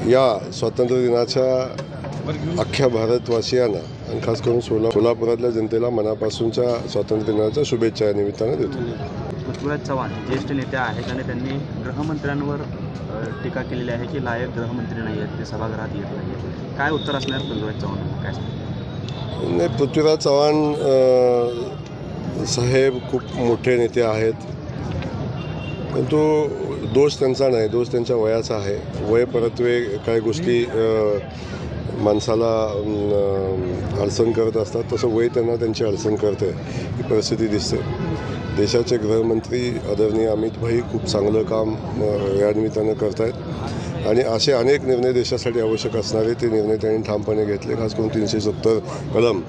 या स्वातंत्र्य दिनाच्या अख्ख्या भारतवासियांना आणि खास करून सोलापुरातल्या जनतेला मनापासूनच्या स्वातंत्र्य दिनाच्या शुभेच्छा या निमित्तानं देतो. पृथ्वीराज चव्हाण ज्येष्ठ नेते आहेत आणि त्यांनी गृहमंत्र्यांवर टीका केलेली आहे की लायक गृहमंत्री नाही आहेत, ते सभागृहात येत नाही आहेत. काय उत्तर असणार पृथ्वीराज चव्हाण काय सांगतात? नाही, पृथ्वीराज चव्हाण साहेब खूप मोठे नेते आहेत, परंतु दोष त्यांचा नाही, दोष त्यांच्या वयाचा आहे. वय परत्वे काही गोष्टी माणसाला अडचण करत असतात, तसं वय त्यांना त्यांची अडचण करते ही परिस्थिती दिसते. देशाचे गृहमंत्री आदरणीय अमित भाई खूप चांगलं काम या निमित्तानं करत आहेत आणि असे अनेक निर्णय देशासाठी आवश्यक असणारे ते निर्णय त्यांनी ठामपणे घेतले. खास करून 370 कलम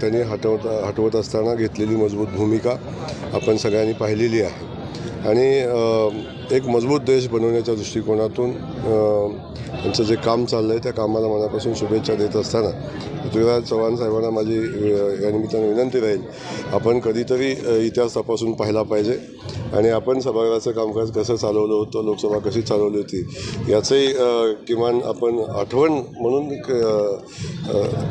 त्यांनी हटवत असताना घेतलेली मजबूत भूमिका आपण सगळ्यांनी पाहिलेली आहे आणि एक मजबूत देश बनवण्याच्या दृष्टिकोनातून त्यांचं जे काम चाललं आहे त्या कामाला मनापासून शुभेच्छा देत असताना पृथ्वीराज चव्हाण साहेबांना माझी या निमित्तानं विनंती राहील, आपण कधीतरी इतिहास तपासून पाहिला पाहिजे आणि आपण सभागृहाचं कामकाज कसं चालवलं होतं, लोकसभा कशी चालवली होती याचंही किमान आपण आठवण म्हणून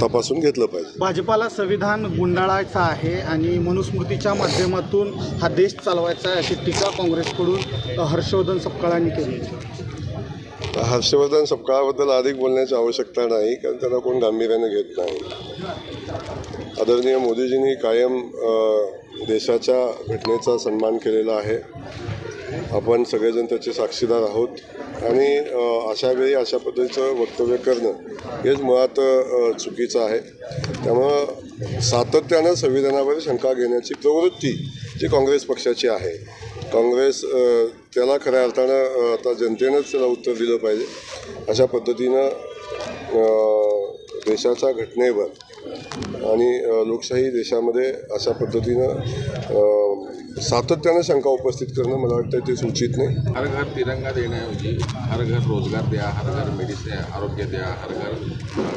तपासून घेतलं पाहिजे. भाजपाला संविधान गुंडाळायचं आहे आणि मनुस्मृतीच्या माध्यमातून हा देश चालवायचा आहे अशी टीका काँग्रेसकडून हर्षवर्धन सपकाळांनी केली. हर्षवर्धन सपकाळाबद्दल अधिक बोलण्याची आवश्यकता नाही, कारण त्यांना कोण गांभीर्याने घेत नाही. आदरणीय मोदीजींनी कायम देशाच्या घटनेचा सन्मान केलेला आहे. आपण सगळेजण त्याचे साक्षीदार आहोत आणि अशा वेळी अशा पद्धतीचं वक्तव्य करणं हेच मुळात चुकीचं आहे. त्यामुळं सातत्यानं संविधानावर शंका घेण्याची प्रवृत्ती जी काँग्रेस पक्षाची आहे, काँग्रेस त्याला खऱ्या अर्थानं आता जनतेनंच त्याला उत्तर दिलं पाहिजे. अशा पद्धतीनं देशाच्या घटनेवर आणि लोकशाही देशामध्ये अशा पद्धतीनं सातत्यानं शंका उपस्थित करणं मला वाटतं ते सूचित नाही. हर घर तिरंगा देण्याऐवजी हर घर रोजगार द्या, हर घर मेडिसिन आरोग्य द्या, हर घर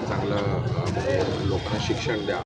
चांगलं लोकांना शिक्षण द्या.